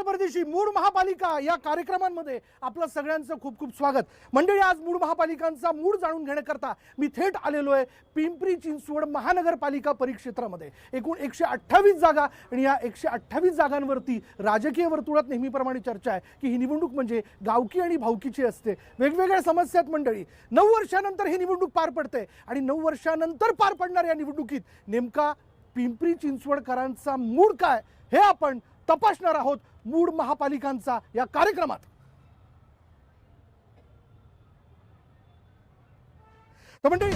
नमस्कार परदेशी. मूळ महापालिका या कार्यक्रमांमध्ये आपलं सगळ्यांचं खूप खूप स्वागत. मंडळी, आज मूळ महापालिकांचा मूळ जाणून घेण्याकरता मी थेट आलेलो आहे पिंपरी चिंचवड महानगरपालिका परिक्षेत्रामध्ये. एकूण 128 जागा आणि या 128 जागांवरती राजकीय वर्तुळात नेहमीप्रमाणे चर्चा आहे की ही निवडणूक म्हणजे गावकी आणि भावकीची असते. वेगवेगळ्या समस्या आहेत मंडळी. 9 वर्षानंतर ही निवडणूक पार पडते आणि 9 वर्षानंतर पार पडणाऱ्या या निवडणुकीत नेमका पिंपरी चिंचवडकरांचा मूड काय हे आपण तपासणार आहोत मूळ महापालिकांचा या कार्यक्रमात. तर मंडळी,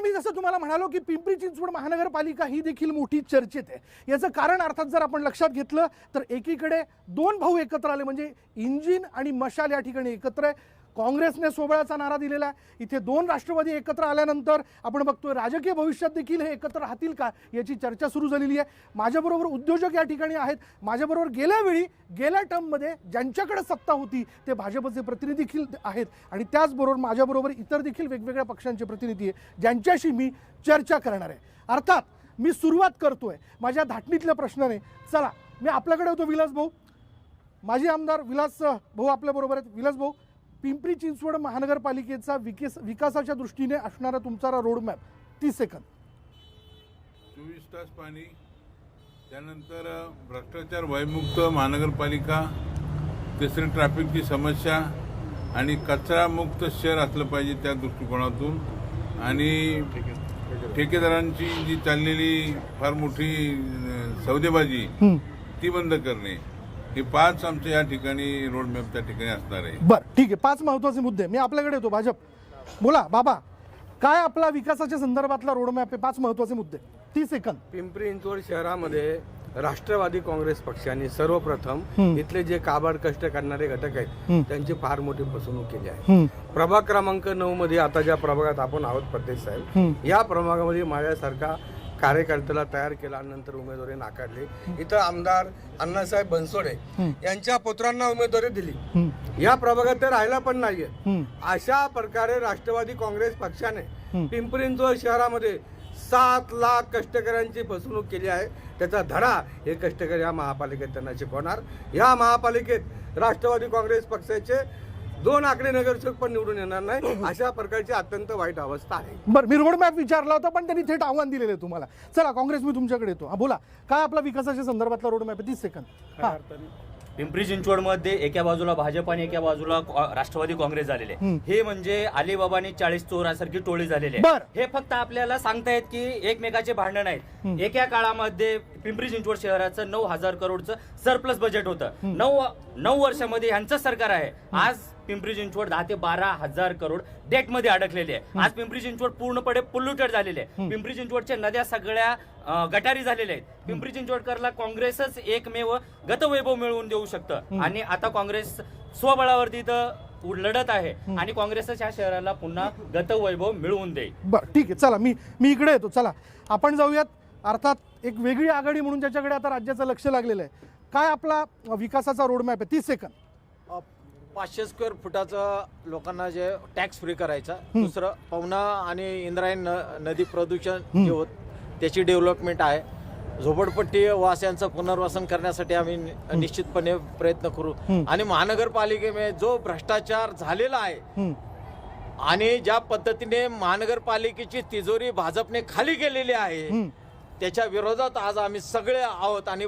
मी जसं तुम्हाला म्हणालो की पिंपरी चिंचवड महानगरपालिका ही देखील मोठी चर्चेत आहे. याचं कारण अर्थात जर आपण लक्षात घेतलं तर एकीकडे 2 भाऊ एकत्र आले म्हणजे इंजिन आणि मशाल या ठिकाणी एकत्र आहे. काँग्रेसने सोबळाचा नारा दिलेला आहे. इथे 2 राष्ट्रवादी एकत्र आल्यानंतर आपण बघतोय राजकीय भविष्यात देखील हे एकत्र राहतील का याची चर्चा सुरू झालेली आहे. माझ्याबरोबर उद्योजक या ठिकाणी आहेत. माझ्याबरोबर गेल्या टर्ममध्ये ज्यांच्याकडे सत्ता होती ते भाजपचे प्रतिनिधी देखील आहेत आणि त्याचबरोबर माझ्याबरोबर इतर देखील वेगवेगळ्या पक्षांचे प्रतिनिधी आहे ज्यांच्याशी मी चर्चा करणार आहे. अर्थात मी सुरुवात करतोय माझ्या धाटणीतल्या प्रश्नाने. चला, मी आपल्याकडे होतो विलास भाऊ, माजी आमदार विलास भाऊ आपल्याबरोबर आहेत. विलास भाऊ, पिंपरी चिंचवड महानगरपालिकेचा विकासाच्या दृष्टीने असणारा तुमचा रोड मॅप 30 सेकंद. 24 तास पाणी, त्यानंतर भ्रष्टाचार भयमुक्त महानगरपालिका, तिसरी ट्रॅफिकची समस्या आणि कचरामुक्त शहर असलं पाहिजे त्या दृष्टिकोनातून, आणि ठेकेदारांची जी चाललेली फार मोठी सौदेबाजी ती बंद करणे, हे 5 आमच्या या ठिकाणी रोडमॅप त्या ठिकाणी असणार आहे. बरं, ठीक आहे. 5 महत्वाचे मुद्दे. मी आपल्याकडे येतो. भाजप, बोला बाबा, काय आपला विकासाच्या संदर्भातला रोडमॅप आहे? 5 महत्वाचे मुद्दे, 30 सेकंद. पिंपरी चिंचवड शहरामध्ये राष्ट्रवादी काँग्रेस पक्षाने सर्वप्रथम इथले जे काबाड कष्ट करणारे घटक आहेत त्यांची फार मोठी फसवणूक केली आहे. प्रभाग क्रमांक 9 मध्ये आता ज्या प्रभागात आपण आहोत प्रदेश साहेब, या प्रभागामध्ये माझ्यासारखा कार्यकर्त्याला तयार केल्यानंतर उमेदवारी नाकारली. इथं आमदार अण्णासाहेब बनसोडे यांच्या पुत्रांना उमेदवारी दिली. या प्रभागात ते राहिला पण नाहीये. अशा प्रकारे राष्ट्रवादी काँग्रेस पक्षाने पिंपरी चिंचवड शहरामध्ये 7 लाख कष्टकऱ्यांची फसवणूक केली आहे. त्याचा धडा हे कष्टकरी या महापालिकेत त्यांना शिकवणार. या महापालिकेत राष्ट्रवादी काँग्रेस पक्षाचे 2 आकडे नगरसेवक पण निवडून येणार नाही. अशा प्रकारची अत्यंत वाईट अवस्था आहे. बरं, मी रोड मॅप विचारला होता पण त्यांनी थेट आव्हान दिलेलं आहे तुम्हाला. चला काँग्रेस, मी तुमच्याकडे येतो. बोला, काय आपला विकासाच्या संदर्भातला रोड मॅप आहे? 30 सेकंद. पिंपरी चिंचवडमध्ये एका बाजूला भाजप आणि एका बाजूला राष्ट्रवादी काँग्रेस झालेले, हे म्हणजे अलिबाबानी 40 चोरासारखी टोळी झालेली आहे. हे फक्त आपल्याला सांगतायत की एकमेकाचे भांडण आहेत. एका काळामध्ये पिंपरी चिंचवड शहराचं 9,000 करोडचं सरप्लस बजेट होतं. 9 वर्षामध्ये यांचं सरकार आहे. आज पिंपरी चिंचवड 10 ते 12,000 करोड डेट मध्ये अडकलेले आहे. आज पिंपरी चिंचवड पूर्णपणे पोल्युटेड झालेले आहे. पिंपरी चिंचवडच्या नद्या सगळ्या गटारी झालेल्या आहेत. पिंपरी चिंचवडकरला काँग्रेसच एकमेव गतवैभव मिळवून देऊ शकतं आणि आता काँग्रेस स्वबळावरती इथं लढत आहे आणि काँग्रेसच या शहराला पुन्हा गतवैभव मिळवून देईल. बरं, ठीक आहे. चला, मी इकडे येतो. चला आपण जाऊयात. अर्थात एक वेगळी आघाडी म्हणून ज्याच्याकडे आता राज्याचं लक्ष लागलेलं आहे. काय आपला विकासाचा रोडमॅप आहे? 30 सेकंद. 500 स्क्वेअर फुटाचं लोकांना जे टॅक्स फ्री करायचा. दुसरं, पवना आणि इंद्रायणी नदी प्रदूषण जे होत त्याची डेव्हलपमेंट आहे. झोपडपट्टी वासियांचं पुनर्वसन करण्यासाठी आम्ही निश्चितपणे प्रयत्न करू. आणि महानगरपालिकेमध्ये जो भ्रष्टाचार झालेला आहे आणि ज्या पद्धतीने महानगरपालिकेची तिजोरी भाजपने खाली केलेली आहे त्याच्या विरोधात आज आम्ही सगळे आहोत आणि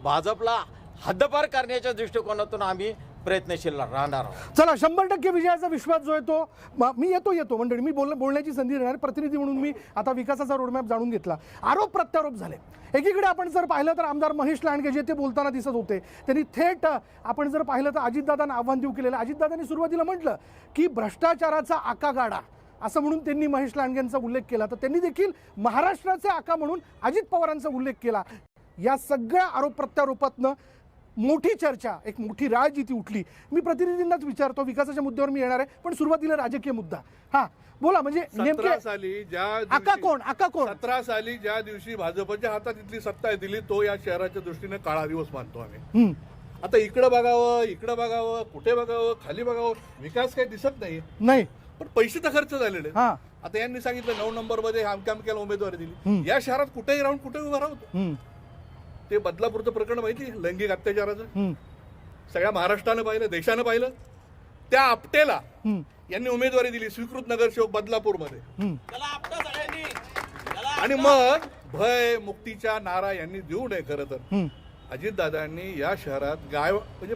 भाजपला हद्दपार करण्याच्या दृष्टिकोनातून आम्ही प्रयत्नशील राहणार आहोत. चला, 100% विजयाचा विश्वास जो आहे तो मी येतो मंडळी. मी बोलण्याची संधी देणार. प्रतिनिधी म्हणून मी आता विकासाचा रोडमॅप जाणून घेतला. आरोप प्रत्यारोप झाले. एकीकडे आपण जर पाहिलं तर आमदार महेश लांडगे जे ते बोलताना दिसत होते, त्यांनी थेट आपण जर पाहिलं तर अजितदादांना आव्हान देऊ केलेलं. अजितदादांनी सुरुवातीला म्हटलं की भ्रष्टाचाराचा आकागाडा असं म्हणून त्यांनी महेश लांडगेंचा उल्लेख केला. तर त्यांनी देखील महाराष्ट्राचे आका म्हणून अजित पवारांचा उल्लेख केला. या सगळ्या आरोप प्रत्यारोपातनं मोठी चर्चा, एक मोठी राजनीती उठली. मी प्रतिनिधींनाच विचारतो, विकासाच्या मुद्द्यावर मी येणार आहे पण सुरुवातीला राजकीय मुद्दा. बोला, म्हणजे 17 साली ज्या आका कोण 17 साली ज्या दिवशी भाजपच्या हातात इथली सत्ता दिली तो या शहराच्या दृष्टीने काळा दिवस मानतो आम्ही. आता इकडं बघावं कुठे बघावं खाली बघावं, विकास काही दिसत नाही. नाही. पण पैसे तर खर्च झालेले आहेत. हा. आता यांनी सांगितलं 9 नंबरमध्ये अमक्या उमेदवारी दिली. या शहरात कुठेही राहून कुठे उभं राहतो. ते बदलापूरचं प्रकरण माहिती आहे, लैंगिक अत्याचाराचं, सगळ्या महाराष्ट्रानं पाहिलं, देशानं पाहिलं. त्या आपटेला यांनी उमेदवारी दिली, स्वीकृत नगरसेवक बदलापूरमध्ये. आणि मग भय मुक्तीच्या नारा यांनी देऊ नये. खरं तर अजितदादांनी या शहरात म्हणजे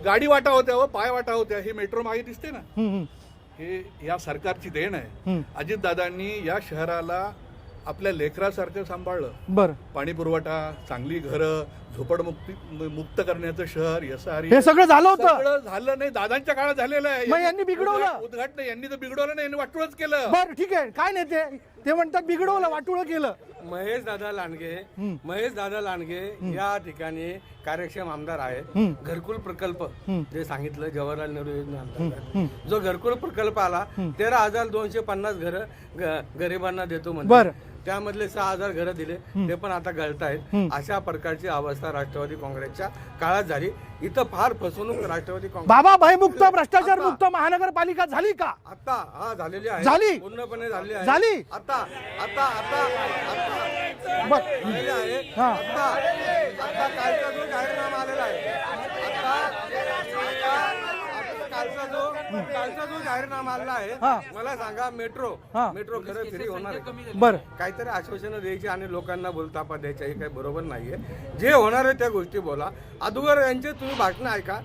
गाडी वाटा होत्या व पाय वाटा होत्या. ही मेट्रो मागे दिसते ना, हे या सरकारची देण आहे. अजितदादांनी या शहराला आपल्या लेकरासारखं सांभाळलं. बरं. पाणी पुरवठा, चांगली घरं, मुक्त करण्याचं शहर, हे सगळं झालं होतं. सगळं झालं नाही, दादांच्या काळात झालेलं आहे. मग यांनी बिघडवलं. उद्घाटन यांनी तर बिघडवलं नाही, यांनी वाटोळच केलं. बरं ठीक आहे. काय नेते ते म्हणतात बिघडवलं, वाटोळं केलं. महेश दादा लांडगे या ठिकाणी कार्यक्षम आमदार आहेत. घरकुल प्रकल्प जे सांगितलं जवाहरलाल नेहरू योजना अंतर्गत जो घरकुल प्रकल्प आला, 13,250 घरं गरिबांना देतो म्हणजे, त्यामधले 6,000 घरं दिले, ते पण आता गळतायत. अशा प्रकारची अवस्था राष्ट्रवादी काँग्रेसच्या काळात झाली. इथं फार फसवणूक राष्ट्रवादी काँग्रेस. बाबा भयमुक्त भ्रष्टाचार मुक्त महानगरपालिका झाली का? आता झालेली आहे, झाली, पूर्णपणे झाली आहे. झाली आता झालेली आहे. हा. आता कालचा जो जाहीरनामा आलेला आहे, कालचा जो जाहीरनामा आलेला आहे, मला सांगा मेट्रो खरं फ्री होणार आहे? बरं. काहीतरी आश्वासनं द्यायची आणि लोकांना बोलतापा द्यायच्या, हे काही बरोबर नाहीये. जे होणार आहे त्या गोष्टी बोला. अगोदर यांचे तुम्ही भाषणं ऐका.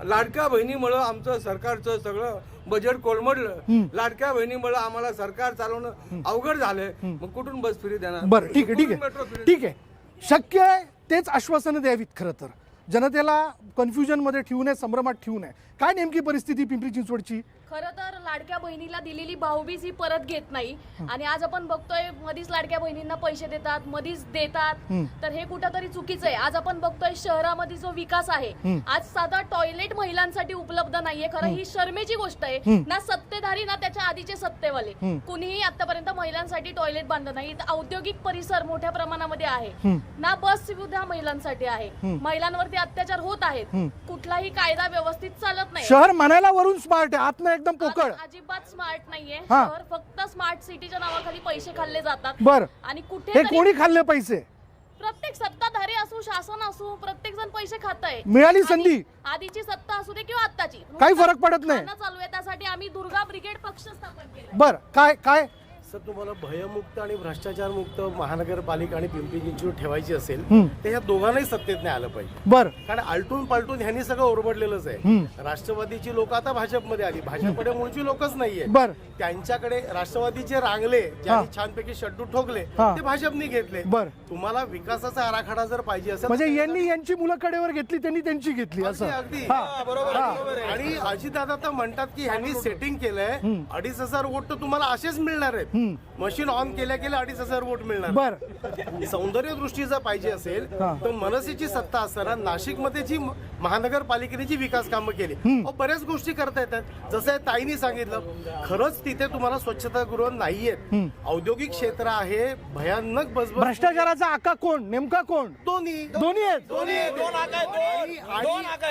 लाडक्या बहिणीमुळं आमचं सरकारचं सगळं बजेट कोलमडलं, लाडक्या बहिणीमुळं आम्हाला सरकार चालवणं अवघड झालंय. मग कुठून बस फ्री देणार? बरं ठीक आहे. ठीक आहे. शक्य आहे तेच आश्वासनं द्यावीत. खरं तर जनतेला कन्फ्युजन मध्ये ठेवू नये, संभ्रमात ठेवू नये. काय नेमकी परिस्थिती पिंपरी चिंचवडची? खरं तर लाडक्या बहिणीला दिलेली भाऊबीज ही परत घेत नाही. आणि आज आपण बघतोय मधीच लाडक्या बहिणींना पैसे देतात, मधीच देतात. तर हे कुठंतरी चुकीचं आहे. आज आपण बघतोय शहरामध्ये जो विकास आहे, आज साधा टॉयलेट महिलांसाठी उपलब्ध नाहीये. खरं ही शर्मेची गोष्ट आहे. ना सत्तेधारी ना त्याच्या आधीचे सत्तेवाले कुणीही आतापर्यंत महिलांसाठी टॉयलेट बांधलं नाही. औद्योगिक परिसर मोठ्या प्रमाणामध्ये आहे ना, बस सुविधा महिलांसाठी आहे. महिलांवरती अत्याचार होत आहेत. कुठलाही कायदा व्यवस्थित चालत नाही. शहर म्हणायला वरून स्मार्ट आहे, आतनं एकदम पोकळ. अजिबात स्मार्ट नाहीये शहर. फक्त स्मार्ट सिटीच्या नावाखाली पैसे खाल्ले जातात. बर. आणि कुठे हे कोणी खाल्ले पैसे? प्रत्येक सत्ताधारी असो, शासन असो, प्रत्येक जण पैसे खाताय. मिळाली संधी, आधीची सत्ता असू दे किंवा आत्ताची, काही फरक पडत नाही. चालू आहे. त्यासाठी आम्ही दुर्गा ब्रिगेड पक्ष स्थापन केला. बर. काय सर, तुम्हाला भयमुक्त आणि भ्रष्टाचार मुक्त महानगरपालिका आणि पिंपरी चिंचवड ठेवायची असेल तर ह्या दोघांनाही सत्तेत नाही आलं पाहिजे. बर. कारण आलटून पालटून ह्यांनी सगळं ओरबडलेलंच आहे. राष्ट्रवादीची लोक आता भाजपमध्ये आली, भाजपकडे मूळची लोकच नाहीये. बर. त्यांच्याकडे राष्ट्रवादीचे रांगले ज्यांनी छानपैकी शड्डू ठोकले ते भाजपने घेतले. बर. तुम्हाला विकासाचा आराखडा जर पाहिजे असेल म्हणजे यांनी यांची मुलं कडेवर घेतली, त्यांनी त्यांची घेतली असं. अगदी बरोबर. आणि अजितदादा तर म्हणतात की ह्यांनी सेटिंग केलंय, 2,500 वोट तर तुम्हाला असेच मिळणार आहेत. मशीन ऑन केल्या 2,500 वोट मिळणार. बर. सौंदर्य दृष्टी जर पाहिजे असेल तर मनसेची सत्ता असताना नाशिकमध्ये जी महानगरपालिकेने जी विकास कामं केली, बऱ्याच गोष्टी करता येतात. जसं ताईंनी सांगितलं, खरंच तिथे तुम्हाला स्वच्छतागृह नाहीयेत. औद्योगिक क्षेत्र आहे, भयानक बसबस. भ्रष्टाचाराचा आका कोण, नेमका कोण? दोन्ही आहेत.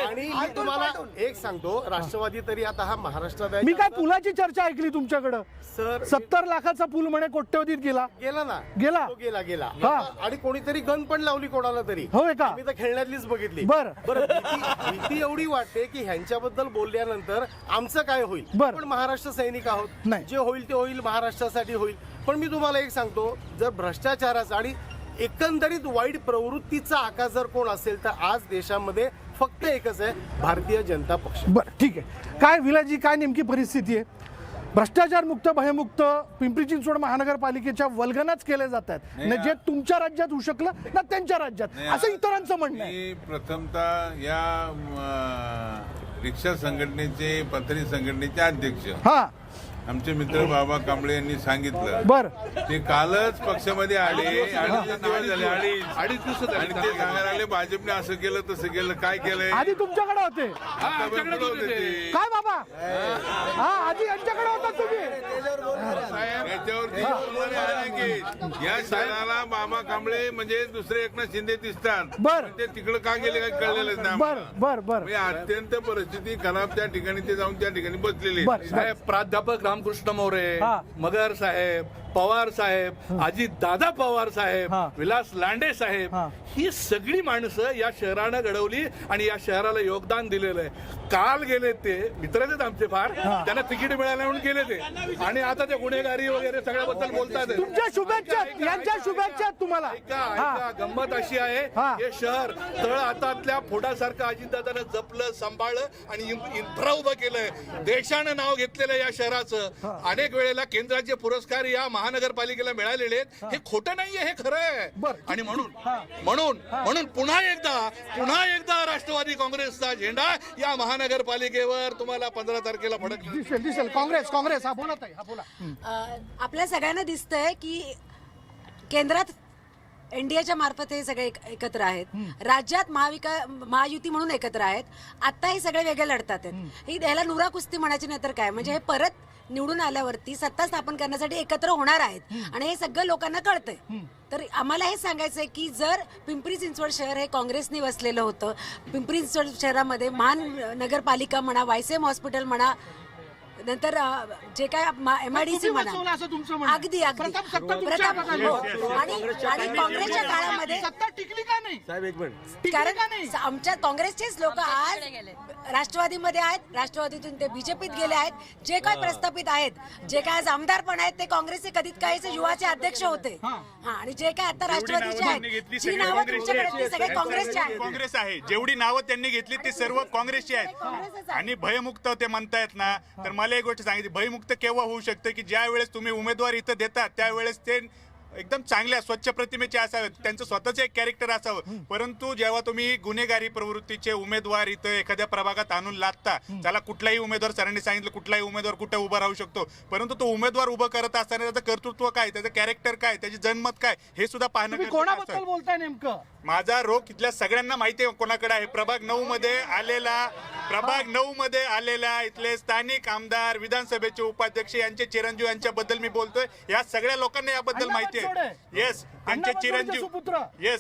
आणि मी तुम्हाला एक सांगतो, राष्ट्रवादी तरी आता हा महाराष्ट्रात मी काय पुलाची चर्चा ऐकली तुमच्याकडं? सर 70 लाखाचा पूल म्हणे कोट्यवधीत गेला. गेला ना, गेला. तो गेला. हा. आणि कोणीतरी गन पण लावली कोणाला तरी. होय का? मी तर खेळण्यातलीच बघितली. बरं. भीती एवढी वाटते की ह्यांच्याबद्दल बोलल्यानंतर आमचं काय होईल. बरं. पण महाराष्ट्र सैनिक आहोत, नाही. जे होईल ते होईल, महाराष्ट्रासाठी होईल. पण मी तुम्हाला एक सांगतो, जर भ्रष्टाचाराचा आणि एकंदरीत वाईट प्रवृत्तीचा आकार जर कोण असेल तर आज देशामध्ये फक्त एकच आहे, भारतीय जनता पक्ष. बरं ठीक आहे. काय विलाजी, काय नेमकी परिस्थिती आहे? भ्रष्टाचार मुक्त भयमुक्त पिंपरी चिंचवड महानगरपालिकेच्या वल्गनाच केले जात आहेत ना, जे तुमच्या राज्यात होऊ शकलं ना त्यांच्या राज्यात, असं इतरांचं म्हणणं आहे. मी प्रथमतः या रिक्षा संघटनेचे, पथरी संघटनेचे अध्यक्ष आमचे मित्र बाबा कांबळे यांनी सांगितलं. बर. ते कालच पक्षामध्ये आले, अडीच दिवस आणि ते सांगायला आले भाजपने असं केलं तसं केलं. काय केलंय? आधी तुमच्याकडे होते काय बाबा? हा, आधी यांच्याकडे होता तुम्ही. त्याच्यावरती सोमवारी आहे. या शहराला बाबा कांबळे म्हणजे दुसरे एकनाथ शिंदे दिसतात. बर. ते तिकडे का गेले काय कळलेलंच नाही बर आम्हाला. बर बर म्हणजे अत्यंत परिस्थिती खराब त्या ठिकाणी ते जाऊन त्या ठिकाणी बसलेले बर. आहेत. साहेब प्राध्यापक रामकृष्ण मोरे, हा. मगर साहेब, पवार साहेब, अजित दादा पवार साहेब, हा. विलास लांडे साहेब, हा. ही सगळी माणसं या शहरानं घडवली आणि या शहराला योगदान दिलेलं आहे. काल गेले ते मित्रच आहेत आमचे फार, त्यांना तिकीट मिळालं म्हणून गेले ते आणि आता ते गुन्हेगारी वगैरे सगळ्याबद्दल बोलतात. तुमच्या शुभेच्छा, यांच्या शुभेच्छा आहेत तुम्हाला. ऐका, गंमत अशी आहे, हा. हे शहर तळ हातातल्या फोडासारखं अजितदादानं जपलं, सांभाळलं आणि इन्फ्रा उभं केलंय. देशानं नाव घेतलेलं या शहराचं. अनेक वेळेला केंद्राचे पुरस्कार या महानगरपालिकेला मिळालेले आहेत. हे खोटं नाहीये, हे खरं आहे. आणि म्हणून पुन्हा एकदा राष्ट्रवादी काँग्रेसचा झेंडा या महानगरपालिकेवर तुम्हाला 15 तारखेला फडकला दिसेल. काँग्रेस हा बोलत आहे, हा बोला. आपल्या सगळ्यांना दिसतंय की केंद्रात एनडीएच्या मार्फत हे सगळे एकत्र आहेत, राज्यात महायुती म्हणून एकत्र आहेत. आता हे सगळे वेगळे लढतात आहेत. ही ह्याला नुरा कुस्ती म्हणायची नाही तर काय, म्हणजे हे परत निवडून आल्यावरती सत्ता स्थापन करण्यासाठी एकत्र होणार आहेत आणि हे सगळं लोकांना कळतंय. तर आम्हाला हे सांगायचंय की जर पिंपरी चिंचवड शहर हे काँग्रेसने वसलेलं होतं, पिंपरी चिंचवड शहरामध्ये महानगरपालिका म्हणा, वायसीएम हॉस्पिटल म्हणा, नंतर जे काय MIDC म्हणा, असं तुमचं म्हणणं आहे. अगदी अगदी प्रताप, सत्ता तुमच्या प्रताप, हातात आहे. हो. आणि काँग्रेसच्या काळामध्ये सत्ता टिकली का नाही? साहेब एक मिनिट, कारण आमच्या काँग्रेसचेच लोक आज राष्ट्रवादीमध्ये आहेत, राष्ट्रवादीतून ते बीजेपीत गेले आहेत. जे काय प्रस्थापित आहेत, जे काय आज आमदार पण आहेत, ते काँग्रेसचे कधीच काही युवाचे अध्यक्ष होते. आणि जे काय आता राष्ट्रवादीचे आहेत, जी नावं तुमच्याकडे आहेत, ती सगळे काँग्रेसचे आहेत. काँग्रेस आहे. जेवढी नावं त्यांनी घेतली ती सर्व काँग्रेसची आहेत. आणि भयमुक्त ते म्हणतायत ना, तर मला एक गोष्ट सांगितली, भयमुक्त केव्हा होऊ शकतं की ज्या वेळेस तुम्ही उमेदवार इथं देता त्यावेळेस ते एकदम चांगल्या स्वच्छ प्रतिमेचे असावेत, त्यांचं स्वतःच एक कॅरेक्टर असावं. परंतु जेव्हा तुम्ही गुन्हेगारी प्रवृत्तीचे उमेदवार इथं एखाद्या प्रभागात आणून लादता, त्याला कुठलाही उमेदवार, सरांनी सांगितलं कुठलाही उमेदवार कुठे उभा राहू शकतो, परंतु तो उमेदवार उभं करत असताना त्याचं कर्तृत्व काय, त्याचं कॅरेक्टर काय, त्याची जनमत काय, हे सुद्धा पाहणं तुम्ही गरजेचं कोणाबद्दल असतं. बोलताय नेमकं? माझा रोग इथल्या सगळ्यांना माहिती आहे कोणाकडे आहे. प्रभाग 9 मध्ये आलेला इथले स्थानिक आमदार, विधानसभेचे उपाध्यक्ष, यांचे चिरंजीव यांच्याबद्दल मी बोलतोय. या सगळ्या लोकांना याबद्दल माहिती आहे. येस,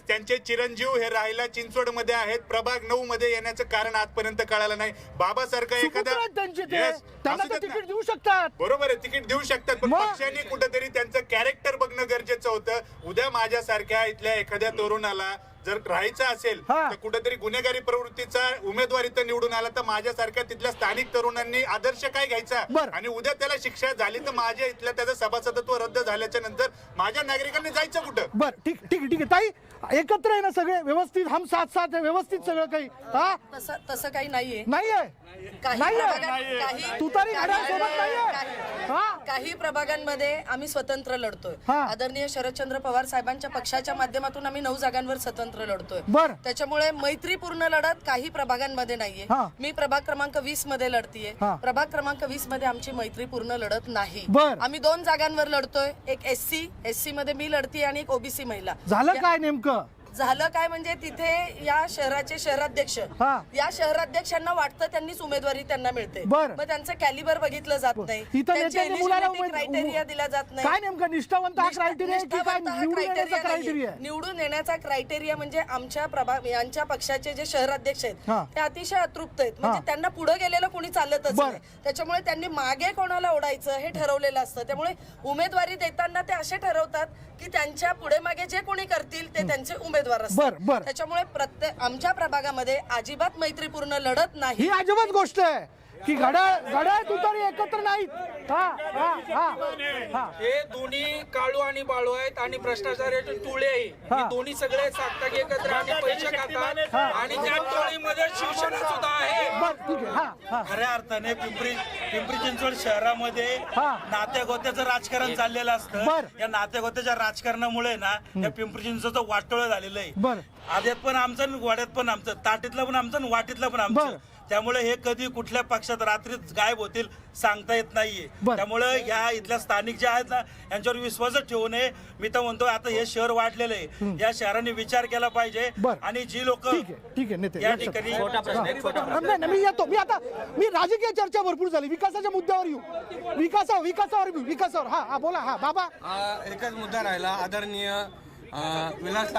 त्यांचे चिरंजीव हे राहायला चिंचवड मध्ये आहेत. प्रभाग 9 मध्ये येण्याचं कारण आजपर्यंत कळालं नाही. बाबासारखं सुपुत्र आहेत त्यांचे ते. त्यांना तर तिकीट देऊ शकतात. बरोबर आहे, तिकीट देऊ शकतात, पण मग? पक्षाने कुठेतरी त्यांचं कॅरेक्टर बघणं गरजेचं होतं. उद्या माझ्यासारख्या इथल्या एखाद्या तरुणाला जर राहायचं असेल तर कुठेतरी गुन्हेगारी प्रवृत्तीचा उमेदवार इथं निवडून आला तर माझ्यासारख्या तिथल्या स्थानिक तरुणांनी आदर्श काय घ्यायचा, आणि उद्या त्याला शिक्षा झाली तर माझ्या इथल्या त्याचं सभासदत्व रद्द झाल्याच्या नंतर माझ्या नागरिकांनी जायचं कुठं? बर, ठीक आहे ताई, एकत्र आहे ना सगळे व्यवस्थित, हम साथ साथ आहे, व्यवस्थित सगळं काही. हा, तसं काही नाहीये. तुतारी घड्याळ सोबत नाहीये. काही प्रभागांमध्ये आम्ही स्वतंत्र लढतोय. आदरणीय शरदचंद्र पवार साहेबांच्या पक्षाच्या माध्यमातून आम्ही 9 जागांवर स्वतंत्र लढतोय. त्याच्यामुळे मैत्रीपूर्ण लढत काही प्रभागांमध्ये नाहीये. मी प्रभाग क्रमांक 20 मध्ये लढतीये. प्रभाग क्रमांक 20 मध्ये आमची मैत्रीपूर्ण लढत नाही. आम्ही 2 जागांवर लढतोय, एक SC मध्ये मी लढतीये आणि एक OBC महिला. झालं काय नेमकं? झालं काय म्हणजे तिथे या शहराचे शहराध्यक्ष, या शहराध्यक्षांना वाटतं त्यांनीच उमेदवारी त्यांना मिळते, मग त्यांचं कॅलिबर बघितलं जात नाही, क्रायटेरिया दिला जात नाही. काय नेमकं निष्ठावंत हा क्रायटेरिया? निवडून येण्याचा क्रायटेरिया म्हणजे आमच्या यांच्या पक्षाचे जे शहराध्यक्ष आहेत ते अतिशय अतृप्त आहेत. म्हणजे त्यांना पुढे गेलेलं कोणी चालतच नाही. त्याच्यामुळे त्यांनी मागे कोणाला ओढायचं हे ठरवलेलं असतं. त्यामुळे उमेदवारी देताना ते असे ठरवतात की त्यांच्या पुढे मागे जे कोणी करतील ते त्यांचे उमेदवार असतात. त्याच्यामुळे आमच्या प्रभागामध्ये अजिबात मैत्रीपूर्ण लढत नाही. ही अजिबात गोष्ट आहे की घड्याळ तुतारी एकत्र नाहीत. हे दोन्ही काळू आणि बाळू आहेत आणि भ्रष्टाचाराचे टोळे आहे. हे दोन्ही सगळे सागतात एकत्र आणि पैसे खातात आणि त्या टोळीमध्ये शिवसेना सुद्धा आहे. खऱ्या अर्थाने पिंपरी चिंचवड शहरामध्ये नात्यागोत्याचं राजकारण चाललेलं असतं. या नात्यागोत्याच्या राजकारणामुळे ना या पिंपरी चिंचवडचं वाटोळं झालेलं आहे. आद्यात पण आमचं, वाड्यात पण आमचं, ताटीतलं पण आमचं, वाटीतलं पण आमचं. त्यामुळे हे कधी कुठल्या पक्षात रात्रीच गायब होतील सांगता येत नाहीये. बरं. त्यामुळे ह्या इथल्या स्थानिक जे आहेत ना यांच्यावर विश्वासच ठेवू नये. मी तर म्हणतो आता हे शहर वाढलेलं आहे, या शहराने विचार केला पाहिजे. बरं. आणि जी लोक ठीक आहे नेते या लक्षात. ठिकाणी छोटा प्रश्न आहे, छोटा प्रश्न. नाही नाही, मी येतो. मी राजकीय चर्चा भरपूर झाली, विकासाच्या मुद्द्यावर येऊ. विकासावर हा बोला. हा बाबा. एकच मुद्दा राहिला. आदरणीय विलास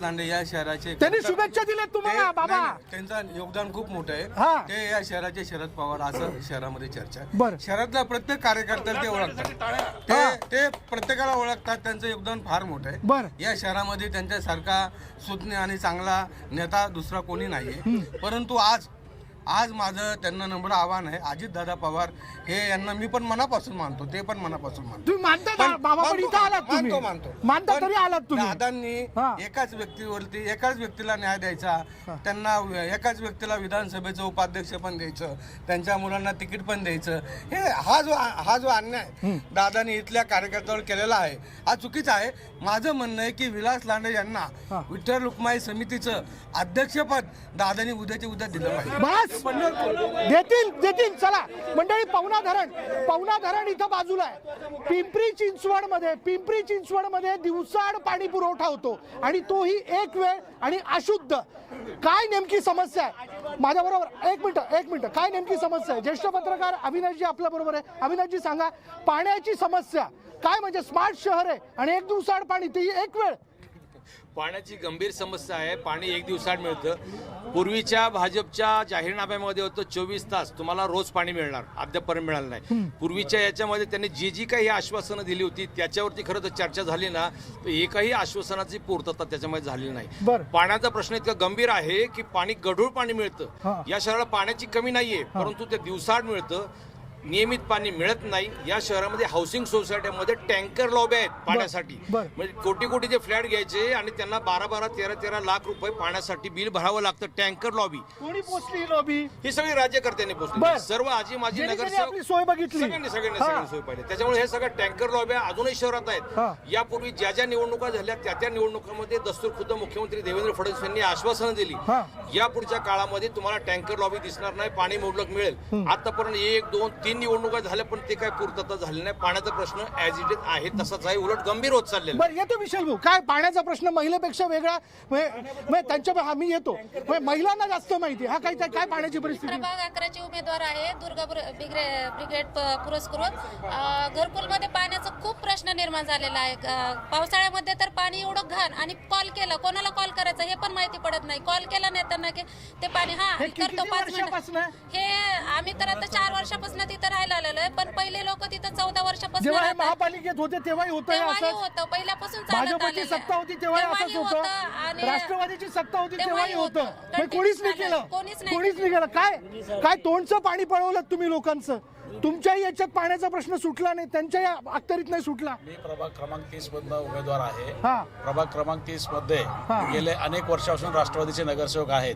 लांडे या शहराचे त्यांनी शुभेच्छा दिल्यात तुम्हाला बाबा. त्यांचं योगदान खूप मोठं हा. आहे. ते या शहराचे शरद पवार असं शहरामध्ये चर्चा आहे. बरं. शहरातल्या प्रत्येक कार्यकर्त्याला ते ओळखतात. ते प्रत्येकाला ओळखतात. त्यांचं योगदान फार मोठं आहे. बरं. या शहरामध्ये त्यांच्यासारखा सुज्ञ आणि चांगला नेता दुसरा कोणी नाहीये. परंतु आज माझं त्यांना नम्र आव्हान आहे. अजितदादा पवार हे यांना मी पण मनापासून मानतो, ते पण मनापासून मानतो. तुम्ही मानता का? बाबा पण इथं आलात तुम्ही. मानता पण तरी आलात तुम्ही. दादांनी हा. एकाच व्यक्तीला न्याय द्यायचा, त्यांना एकाच व्यक्तीला विधानसभेचं उपाध्यक्ष पण द्यायचं, त्यांच्या मुलांना तिकीट पण द्यायचं. हा जो अन्याय दादांनी इथल्या कार्यकर्त्यावर केलेला आहे हा चुकीचा आहे. माझं म्हणणं आहे की विलास लांडे यांना विठ्ठल रुक्माई समितीचं अध्यक्षपद दादांनी उद्याच्या उद्या दिलं पाहिजे. बस देतील. चला मंडळी, पवना धरण इथं बाजूला आहे. पिंपरी चिंचवडमध्ये दिवसाआड पाणी पुरवठा होतो आणि तोही एक वेळ आणि अशुद्ध. काय नेमकी समस्या आहे? माझ्याबरोबर एक मिनिट. काय नेमकी समस्या आहे? ज्येष्ठ पत्रकार अविनाशजी आपल्या बरोबर आहे. अविनाशजी सांगा, पाण्याची समस्या काय? म्हणजे स्मार्ट शहर आहे आणि एक दिवसाआड पाणी, ते एक वेळ. पाण्याची गंभीर समस्या आहे. पाणी एक दिवसाआड मिळतं. पूर्वीच्या भाजपच्या जाहीरनाम्यामध्ये होतं 24 तास तुम्हाला रोज पाणी मिळणार, अद्यापर्यंत मिळालं नाही. पूर्वीच्या याच्यामध्ये त्यांनी जी काही आश्वासनं दिली होती त्याच्यावरती खरं तर चर्चा झाली ना, तर एकही आश्वासनाची पूर्तता त्याच्यामध्ये झालेली नाही. पाण्याचा प्रश्न इतका गंभीर आहे की पाणी गढूळ पाणी मिळतं. या शहराला पाण्याची कमी नाहीये, परंतु ते दिवसाआड मिळतं. नियमित पाणी मिळत नाही. या शहरामध्ये हाऊसिंग सोसायटीमध्ये टँकर लॉबी आहेत पाण्यासाठी. म्हणजे कोटीचे फ्लॅट घ्यायचे आणि त्यांना 12-12, 13-13 लाख रुपये पाण्यासाठी बिल भरावं लागतं. टँकर लॉबी कोणी पोचली लॉबी? ही सगळी राज्यकर्त्यांनी पोचली. सर्व आजी माझी नगरसेवक सोय बघितली, सगळ्यांनी सोय पाहिली. त्याच्यामुळे हे सगळं टँकर लॉब्या अजूनही शहरात आहेत. यापूर्वी ज्या निवडणुका झाल्या त्या निवडणुकांमध्ये दस्तूरखुद्द मुख्यमंत्री देवेंद्र फडणवीस यांनी आश्वासनं दिली. यापुढच्या काळामध्ये तुम्हाला टँकर लॉबी दिसणार नाही, पाणी मुबलक मिळेल. आतापर्यंत 1, 2, 3 निवडणुका झाल्या पण ते काय पूर्तता झाली नाही. पाण्याचा प्रश्न ऍज इट इज आहे तसाच आहे, उलट गंभीर होत चाललेला. बरं, येतो विशाल भाऊ. काय पाण्याचा प्रश्न महिलेपेक्षा वेगळा? त्यांच्या मी येतो. महिलांना जास्त माहिती. हा काय पाण्याची परिस्थिती? प्रभाग 11चे उमेदवार आहे, दुर्गा ब्रिगेड पुरस्कृत. घरकुलमध्ये पाण्याचा खूप प्रश्न निर्माण झालेला आहे. पावसाळ्यामध्ये तर पाणी एवढं घाण, आणि कॉल केला, कोणाला कॉल करायचा हे पण माहिती पडत नाही. कॉल केला नेत्यांना की ते पाणी करतो 5 मिनिट. हे आम्ही तर आता 4 वर्षापासून तिथं राहायला आलेलो आहे, पण पहिले लोक तिथं 14 वर्षापासून महापालिकेत होते तेव्हाही होतं. पहिल्यापासून भाजपची सत्ता होती तेव्हा असंच होतं, राष्ट्रवादीची सत्ता होती तेव्हाही होतं. कोणीच नाही केलं. काय तोंडचं पाणी पळवलं तुम्ही लोकांचं? तुमच्याही याच्यात पाण्याचा प्रश्न सुटला नाही, त्यांच्याही अखत्यारीत नाही सुटला. मी प्रभाग क्रमांक 30 मधला उमेदवार आहे. प्रभाग क्रमांक 30 मध्ये गेले अनेक वर्षापासून राष्ट्रवादीचे नगरसेवक आहेत,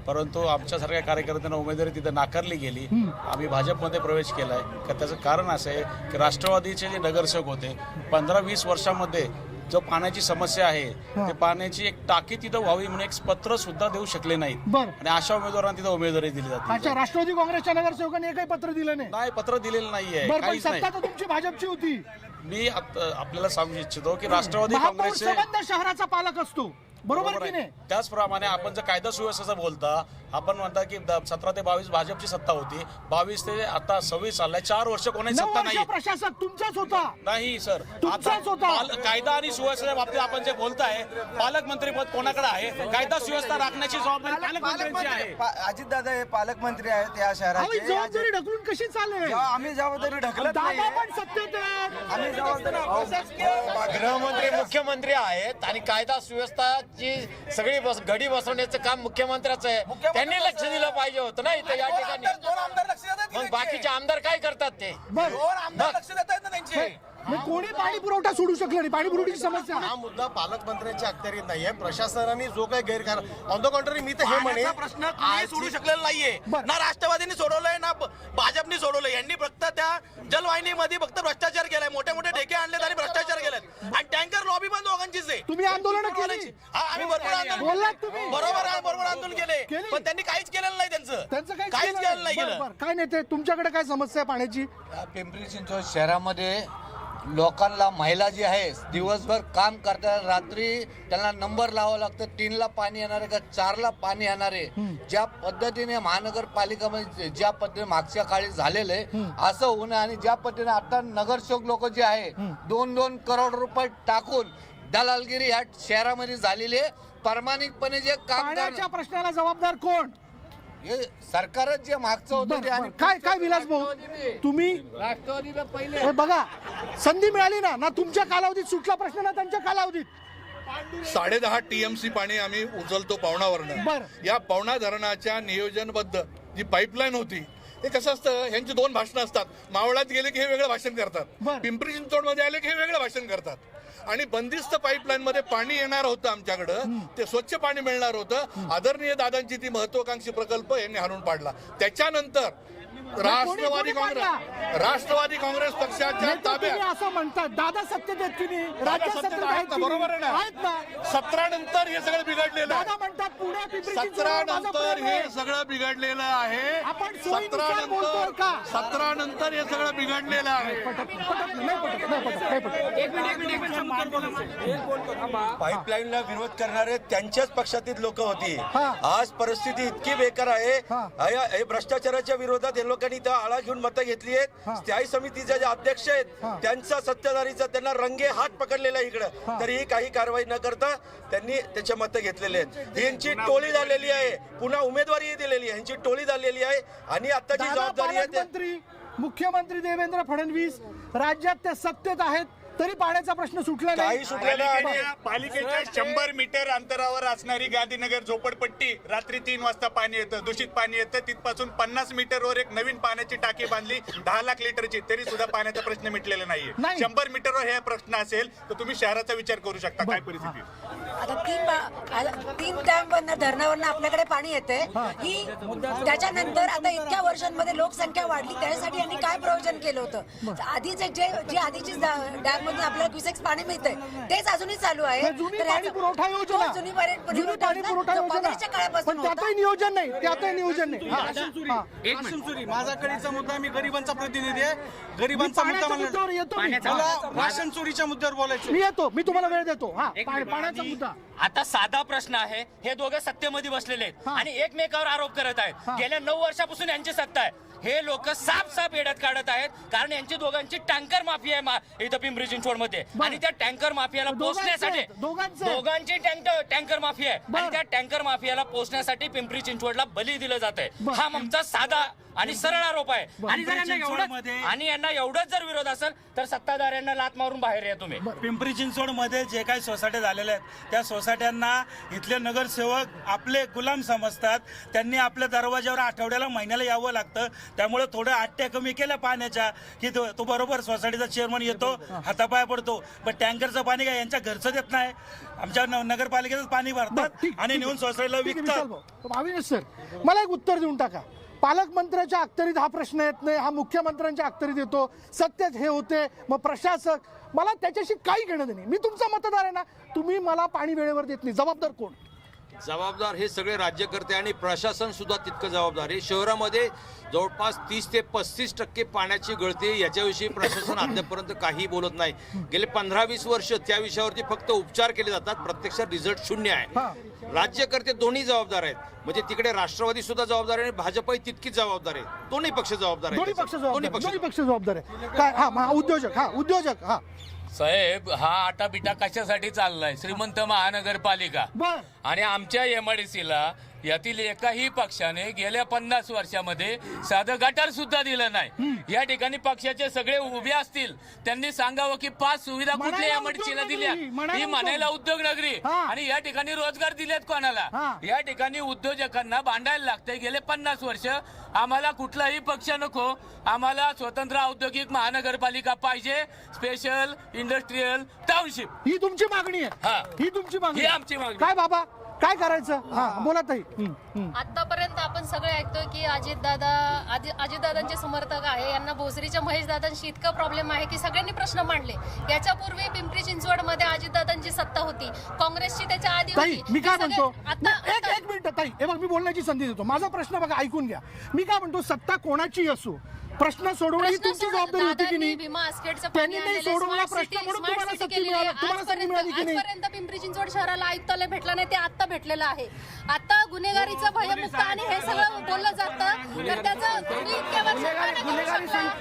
परंतु आमच्यासारख्या कार्यकर्त्यांना उमेदवारी तिथे नाकारली गेली. आम्ही भाजपमध्ये प्रवेश केलाय. त्याचं कारण असं आहे की राष्ट्रवादीचे जे नगरसेवक होते 15-20 वर्षामध्ये जो पाण्याची समस्या आहे ते पाण्याची एक टाकी तिथं व्हावी म्हणून एक पत्र सुद्धा देऊ शकले नाहीत. आणि अशा उमेदवारांना तिथं उमेदवारी दिली जाते. अच्छा, राष्ट्रवादी काँग्रेसच्या नगरसेवकांनी एकही पत्र दिलं नाही? पत्र दिलेलं नाहीये. काहीच नाही. सत्ता तर तुमची भाजपची होती. मी आपल्याला सांगू इच्छितो की राष्ट्रवादी काँग्रेसचे शहराचा पालक असतो, बरोबर की नाही? त्याचप्रमाणे आपण जर कायदा सुव्यवस्थेचं बोलता, आपण म्हणता की 17 ते 22 भाजपची सत्ता होती, 22 ते आता 26 चाललाय. 4 वर्ष कोणाची सत्ता नाही. प्रशासक तुमचाच होता. नाही सर, तुमचाच होता. कायदा आणि सुव्यवस्थेच्या बाबतीत आपण जे बोलताय, पालकमंत्री पद कोणाकडे आहे? कायदा सुव्यवस्था राखण्याची जबाबदारी पालकमंत्र्यांची आहे. अजितदादा हे पालकमंत्री आहेत या शहराचे. जबाबदारी ढकलून कशी चालेल? आम्ही जबाबदारी ढकलत नाही. दादा पण सत्तेत आहेत. आम्ही जबाबदारी गृहमंत्री मुख्यमंत्री आहेत आणि कायदा सुव्यवस्थाची सगळी घडी बसवण्याचं काम मुख्यमंत्र्याचं आहे. त्यांनी लक्ष दिलं पाहिजे होतं ना इथं या ठिकाणी. मग बाकीचे आमदार काय करतात ते? लक्ष देत आहेत ना त्यांचे. कोणी पाणी पुरवठा सोडू शकलं नाही? पाणी पुरवठ्याची समस्या हा मुद्दा पालकमंत्र्यांच्या अखत्यारीत नाहीये. प्रशासनाने जो काही गैरकारभार, ऑन द कॉन्ट्ररी मी तर हे म्हणेन, प्रश्न सोडू शकलेला नाहीये. ना राष्ट्रवादीने सोडवलंय ना भाजपने सोडवलंय. यांनी फक्त त्या जलवाहिनीमध्ये फक्त भ्रष्टाचार केलाय, मोठे मोठे ठेके आणलेत आणि भ्रष्टाचार केलेत आणि टँकर लॉबी पण दोघांचीच आहे. तुम्ही आंदोलन केली? हा, आम्ही भरपूर आंदोलन बोललात तुम्ही? बरोबर आहे, बरोबर आंदोलन केले, पण त्यांनी काहीच केलेलं नाही. त्यांचं काहीच केलं नाही बरं, केलं. बरं. काय नेते तुमच्याकडे काय समस्या आहे पाण्याची? पिंपरी चिंचवड शहरामध्ये लोकांना महिला जी आहे दिवसभर काम करतात, रात्री त्यांना नंबर लावावं लागतं. 3ला पाणी येणार आहे का 4ला पाणी येणार आहे. ज्या पद्धतीने महानगरपालिकामध्ये ज्या पद्धतीने मागच्या काळी झालेलं आहे असं होणं आणि ज्या पद्धतीने आता नगरसेवक लोक जे आहे 2-2 करोड रुपये टाकून दलालगिरी ह्या शहरामध्ये झालेली आहे. प्रामाणिकपणे जे काम पाण्याच्या प्रश्नाला जबाबदार कोण? हे सरकारच जे मागचं होतं ते. आणि काय विलास भाऊ तुम्ही राष्ट्रवादीला पहिले हे बघा संधी मिळाली ना तुमच्या कालावधीत सुटला प्रश्न ना त्यांच्या कालावधीत. 10.5 TMC पाणी आम्ही उचलतो पवनावरनं. बरं. या पवना धरणाच्या नियोजनबद्ध जी पाईपलाईन होती, हे कसं असतं, ह्यांची 2 भाषणं असतात. मावळात गेले की हे वेगळं भाषण करतात, पिंपरी चिंचवडमध्ये आले की हे वेगळं भाषण करतात. आणि बंदिस्त पाईपलाईन मध्ये पाणी येणार होतं आमच्याकडं, ते स्वच्छ पाणी मिळणार होतं. आदरणीय दादांची ती महत्वाकांक्षी प्रकल्प यांनी हाणून पाडला. त्याच्यानंतर राष्ट्रवादी काँग्रेस पक्षाच्या ताब्यात असं म्हणतात दादा सत्तेत आहेत की नाही? राज्य सत्तेत आहेत की नाही? बरोबर आहे आहेत ना? ना. 17 नंतर हे सगळं बिघडलेलं आहे. दादा म्हणतात पुणे पिंपरी 17 चिंचवड माझा नंतर प्रेम हे आहे. सगळं बिघडलेलं आहे. आपण सोयीनुसार बोलतोय का? 17 नंतर हे सगळं बिघडलेलं आहे. पाईपलाईनला विरोध करणारे त्यांच्याच पक्षातील लोक होती. आज परिस्थिती इतकी बेकार आहे. हे भ्रष्टाचाराच्या विरोधात हे लोकांनी इथं आळा घेऊन मतं घेतली आहेत. स्थायी समितीचे जे अध्यक्ष आहेत त्यांचा सत्ताधारीचा त्यांना रंगे हात पकडलेला आहे इकडं, तरीही काही कारवाई न करता त्यांनी त्याचे मतं घेतलेले आहेत. यांची टोळी झालेली आहे, पुन्हा उमेदवारी दिलेली आहे, यांची टोळी झालेली आहे आणि आता जी जबाबदारी आहे मुख्यमंत्री देवेंद्र फडणवीस राज्यात ते सत्तेत आहेत तरी पाण्याचा प्रश्न सुटला नाही. पालिकेच्या 100 मीटर अंतरावर असणारी गांधीनगर झोपडपट्टी रात्री 3 वाजता पाणी येतं, दूषित पाणी येतं. तिथपासून 50 मीटरवर एक नवीन पाण्याची टाकी बांधली 10 लाख लिटरची, तरी सुद्धा पाण्याचा प्रश्न मिटलेला नाहीये. 100 मीटरवर हे प्रश्न असेल तर तुम्ही शहराचा विचार करू शकता काय परिस्थिती. आता 3 डॅम धरणावरनं आपल्याकडे पाणी येते ही त्याच्यानंतर आता इतक्या वर्षांमध्ये लोकसंख्या वाढली, त्यासाठी यांनी काय प्रयोजन केलं होतं? आधीचे जे आधीची डॅम मधून आपल्याला क्युसेक्स पाणी मिळतंय तेच अजूनही चालू आहे. जुनी पाणी पुरवठा योजना काँग्रेसच्या काळापासून त्यातही नियोजन नाही, त्यातही नियोजन नाही. राशन चोरी माझा कडीचा मुद्दा, मी गरिबांचा प्रतिनिधी आहे. गरिबांचा मुद्दा मुद्द्यावर येतो मी. मला राशन चोरीच्या मुद्द्यावर बोलायचं. मी येतो, मी तुम्हाला वेळ देतो. पाण्याचा मुद्दा आता साधा प्रश्न आहे. हे दोघं सत्तेमध्ये बसलेले आहेत आणि एकमेकावर आरोप करत आहेत. गेल्या 9 वर्षापासून यांची सत्ता आहे. हे लोक साफ येड्यात काढत आहेत कारण यांची दोघांची टँकर माफिया आहे इथं पिंपरी चिंचवड मध्ये आणि त्या टँकर माफियाला पोहोचण्यासाठी दोघांची टँकर माफिया आहे आणि त्या टँकर माफियाला पोहोचण्यासाठी पिंपरी चिंचवडला बली दिलं जात आहे. हा आमचा साधा आणि सरळ आरोप आहे. आणि यांना एवढंच जर विरोध असेल तर सत्ताधाऱ्यांना लात मारून बाहेर या तुम्ही. पिंपरी चिंचवड मध्ये जे काही सोसायट्या झालेल्या आहेत त्या सोसायट्यांना इथले नगरसेवक आपले गुलाम समजतात. त्यांनी आपल्या दरवाजावर आठवड्याला महिन्याला यावं लागतं. त्यामुळे थोडं आट्या कमी केल्या पाण्याच्या की तो बरोबर सोसायटीचा चेअरमन येतो, हातापाया पडतो, पण टँकरचं पाणी काय यांच्या घरचं देत नाही. आमच्या नगरपालिकेचं पाणी भरतात आणि नेऊन सोसायटीला विकतात. अविनाश सर मला एक उत्तर देऊन टाका. पालकमंत्र्याच्या अखत्यारीत हा प्रश्न येत नाही, हा मुख्यमंत्र्यांच्या अखत्यारीत येतो. सत्तेत हे होते मग प्रशासक, मला त्याच्याशी काही घेणं नाही. मी तुमचा मतदार आहे ना, तुम्ही मला पाणी वेळेवर देत नाही, जबाबदार कोण? जबाबदार हे सगळे राज्यकर्ते आणि प्रशासन सुद्धा तितकं जबाबदार आहे. शहरामध्ये जवळपास 30 ते 35% पाण्याची गळती, याच्याविषयी प्रशासन अद्यापर्यंत काही बोलत नाही. गेले 15-20 वर्ष त्या विषयावरती फक्त उपचार केले जातात, प्रत्यक्षात रिझल्ट शून्य आहे. राज्यकर्ते दोन्ही जबाबदार आहेत. म्हणजे तिकडे राष्ट्रवादी सुद्धा जबाबदार आहे आणि भाजपही तितकीच जबाबदार आहे. दोन्ही पक्ष जबाबदार आहेत. दोन्ही पक्ष जबाबदार आहे. काय उद्योजक साहेब हा आटा बिटा कशासाठी चाललाय? श्रीमंत महानगरपालिका आणि आमच्या MIDCला यातील एकाही पक्षाने गेल्या 50 वर्षामध्ये साधं गटार सुद्धा दिलं नाही. या ठिकाणी पक्षाचे सगळे उभे असतील त्यांनी सांगावं की 5 सुविधा कुठल्या MIDCला दिल्या. ही म्हणायला उद्योग नगरी आणि या ठिकाणी रोजगार दिलेत कोणाला? या ठिकाणी उद्योजकांना भांडायला लागतंय. गेले 50 वर्ष आम्हाला कुठलाही पक्ष नको, आम्हाला स्वतंत्र औद्योगिक महानगरपालिका पाहिजे, स्पेशल इंडस्ट्रीयल टाउनशिप. ही तुमची मागणी आहे? ही तुमची मागणी? ही आमची मागणी. काय बाबा काय करायचं? हा बोला ताई. आतापर्यंत आपण सगळे ऐकतोय की अजितदादांचे समर्थक आहे, यांना भोसरीच्या महेशदादांशी इतका प्रॉब्लेम आहे की सगळ्यांनी प्रश्न मांडले. याच्यापूर्वी पिंपरी चिंचवड मध्ये अजितदादांची सत्ता होती, काँग्रेसची त्याच्या आधी ताई होती. मी काय म्हणतो, आता एक मिनिट ताई, हे बघ मी बोलण्याची संधी देतो. माझा प्रश्न बघा, ऐकून घ्या. मी काय म्हणतो, सत्ता कोणाची असो, प्रश्न सोडवणं ही तुमची जबाबदारी होती की नाही? भीमा आस्केटचं त्यांनी नाही सोडवला प्रश्न म्हणून तुम्हाला संधी मिळाली, तुम्हाला संधी मिळाली की नाही? आजपर्यंत पिंपरी चिंचवड शहराला आयुक्तालय भेटलं नाही, ते आता भेटलेलं आहे. आता गुन्हेगारीचं भयमुक्त आणि हे सगळं बोललं जातं, तर त्याचं तुम्ही इतक्या वर्षात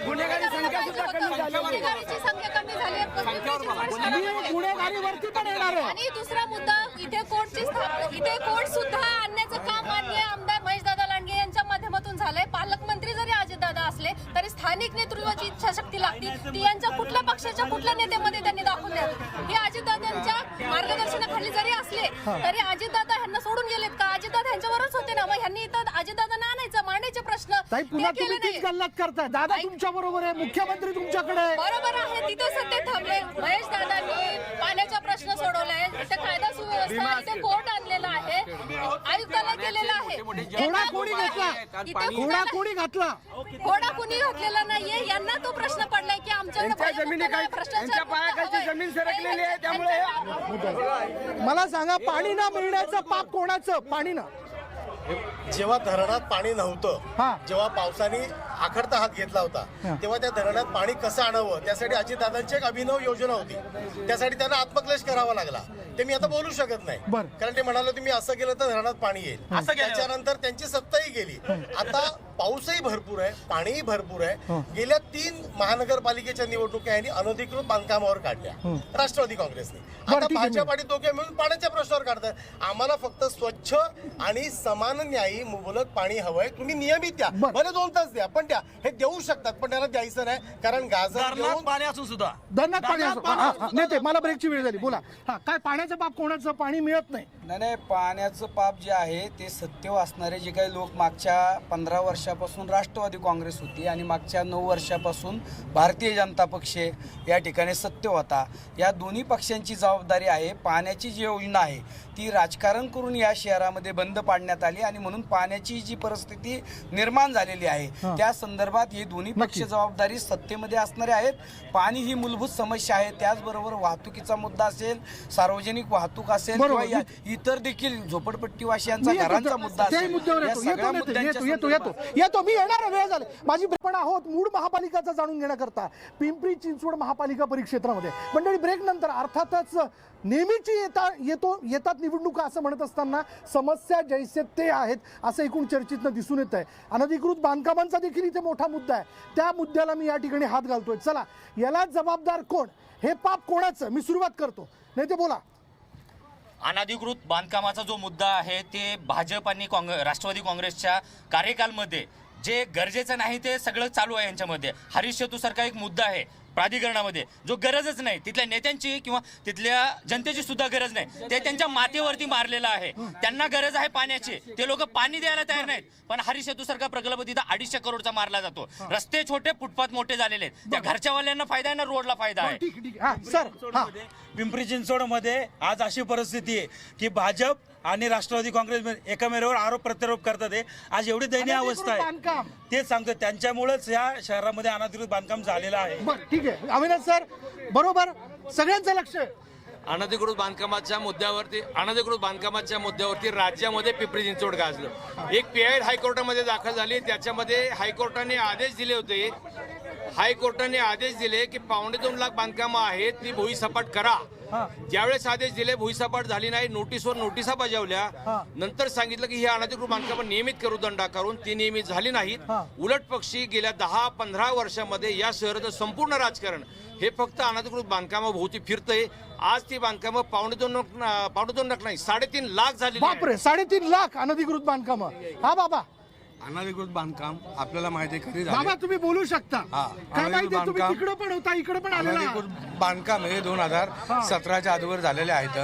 गुन्हेगारीची संख्या कमी झाली आहे. गुन्हेगारीवरती पण येणार आहे. आणि दुसरा मुद्दा, इथे कोर्ट सुद्धा आणण्याचं काम माननीय आमदार महेशदादा लांडगे यांच्या माध्यमातून झालंय. पालकमंत्री जरी अजितदादा असले तरी स्थानिक नेतृत्वाची इच्छाशक्ती लागते, ती यांच्या कुठल्या पक्षाच्या कुठल्या नेत्यामध्ये त्यांनी दाखवून द्यावी. हे अजितदादांच्या मार्गदर्शनाखाली जरी असले तरी अजितदादा ह्यांना सोडून गेलेत का? अजितदादा ह्यांच्यावरच होते ना, मग ह्यांनी इथं अजितदादांना आणायचं, मांडायचे प्रश्न. ताई पुन्हा तुम्ही तीच गल्लत करताय. दादा तुमच्या बरोबर आहे, मुख्यमंत्री तुमच्याकडे आहे. बरोबर आहे, तिथं सत्य थांबले. महेश दादांनी पाण्याचा प्रश्न सोडवलाय, इथे कायदा सुव्यवस्था, इथे कोर्ट आणलेला आहे, आयुक्तालय केलेलं आहे. घोडा कोणी घेतला? घोडा कोणी घातला? घोडा कोणी घातलेला नाहीये. यांना तो प्रश्न पडलाय की आमच्याकडे जमीन सरकलेली आहे, त्यामुळे मला सांगा, पाणी ना मिळण्याचं पाप कोणाचं? पाणी ना जेव्हा धरणात पाणी नव्हतं, जेव्हा पावसाने आखडता हात घेतला होता, तेव्हा त्या धरणात पाणी कसं आणावं त्यासाठी अजितदादांची एक अभिनव योजना होती. त्यासाठी त्यांना आत्मक्लेश करावा लागला. ते मी आता बोलू शकत नाही, कारण ते म्हणाले तुम्ही असं केलं तर धरणात पाणी येईल. त्याच्यानंतर त्यांची सत्ताही गेली. आता पाऊसही भरपूर आहे, पाणीही भरपूर आहे. गेल्या 3 महानगरपालिकेच्या निवडणुका यांनी अनधिकृत बांधकामावर काढल्या राष्ट्रवादी काँग्रेसने. आता भाजप आणि दोघे मिळून पाण्याच्या प्रश्नावर काढतात. आम्हाला फक्त स्वच्छ आणि समान न्यायी मुबलक पाणी हवंय. तुम्ही नियमित द्या, भले 2 तास द्या, पण द्या. हे देऊ शकतात, पण त्याला द्यायचं नाही, कारण गाजर पाणी असून सुद्धा धरणात पाणी असो. नेते मला ब्रेकची वेळ झाली, बोला. हा काय पाण्याचं पाप कोणाचं? पाणी मिळत नाही. नाही, पाण्याचं पाप जे आहे ते सत्य असणारे जे काही लोक मागच्या 15 वर्षापासून राष्ट्रवादी काँग्रेस होती आणि मागच्या 9 वर्षापासून भारतीय जनता पक्ष या ठिकाणी सत्य होता. या दोन्ही पक्षांची जबाबदारी आहे. पाण्याची जी योजना आहे ती राजकारण करून या शहरामध्ये बंद पाडण्यात आली आणि म्हणून पाण्याची जी परिस्थिती निर्माण झालेली आहे त्या संदर्भात हे दोन्ही पक्ष जबाबदारी सत्तेमध्ये असणारे आहेत. पाणी ही मूलभूत समस्या आहे. त्याचबरोबर वाहतुकीचा मुद्दा असेल, सार्वजनिक वाहतूक असेल किंवा इतर देखील झोपडपट्टीवासियांचा घरांचा मुद्दा असेल, येतो मी येणार. वेळ झाले माझी. पण आहोत मूळ महापालिकाचा जाणून घेण्याकरता पिंपरी चिंचवड महापालिका परिक्षेत्रामध्ये. मंडळी ब्रेक नंतर अर्थातच नेहमीची येतात निवडणुका असं म्हणत असताना समस्या जैसे ते आहेत असं एकूण चर्चेतनं दिसून येत आहे. अनधिकृत बांधकामांचा देखील इथे मोठा मुद्दा आहे. त्या मुद्द्याला मी या ठिकाणी हात घालतोय. चला, याला जबाबदार कोण? हे पाप कोणाचं? मी सुरुवात करतो, नाही ते बोला. अनधिकृत बांधकामाचा जो मुद्दा आहे ते भाजप आणि राष्ट्रवादी काँग्रेसच्या कार्यकालमध्ये जे गरजेचं नाही ते सगळं चालू आहे यांच्यामध्ये. हरीश सेतू सारखा एक मुद्दा आहे प्राधिकरणामध्ये जो गरजच नाही, तिथल्या नेत्यांची किंवा तिथल्या जनतेची सुद्धा गरज नाही, ते त्यांच्या माथेवरती मारलेलं आहे. त्यांना गरज आहे पाण्याची, ते लोक पाणी द्यायला तयार नाहीत. पण हरीश सेतू सारखा प्रकल्प तिथं 250 करोडचा मारला जातो. रस्ते छोटे, फुटपाथ मोठे झालेले आहेत. त्या घरच्या वाल्यांना फायदा आहे ना, रोडला फायदा आहे. पिंपरी चिंचवडमध्ये आज अशी परिस्थिती आहे की भाजप आणि राष्ट्रवादी काँग्रेस एकमेकांवर आरोप प्रत्यारोप करतात. आज एवढी दयनीय अवस्था आहे, तेच सांगतो. त्यांच्यामुळेच या शहरामध्ये अनधिकृत बांधकाम झालेलं आहे. ठीक आहे अविनाश सर, बरोबर, सगळ्यांचं लक्ष आहे. अनधिकृत बांधकामाच्या मुद्द्यावरती राज्यामध्ये पिंपरी चिंचवड गाजलं. एक PI हायकोर्टामध्ये दाखल झाली. त्याच्यामध्ये हायकोर्टाने आदेश दिले होते, की 2.5 लाख बांधकामं आहेत ती भुईसपाट करा. ज्यावेळेस आदेश दिले, भुईसपाट झाली नाही, नोटीसवर नोटिसा बजावल्या. नंतर सांगितलं की ही अनधिकृत बांधकामं नियमित करू दंडा करून. ती नियमित झाली नाहीत. उलट पक्षी गेल्या 10-15 वर्षामध्ये या शहराचं संपूर्ण राजकारण हे फक्त अनधिकृत बांधकामाभोवती फिरतंय. आज ती बांधकामं 2.5 लाख नाही, 3.5 लाख झाली. बापरे, 3.5 लाख अनधिकृत बांधकामं. हा बाबा, अनधिकृत बांधकाम आपल्याला माहिती आहे. बाबा तुम्ही बोलू शकता. काय माहिती, तुम्ही तिकडे पण होता, इकडे पण आलेला. बांधकाम हे 2017च्या अगोदर झालेले आहेत.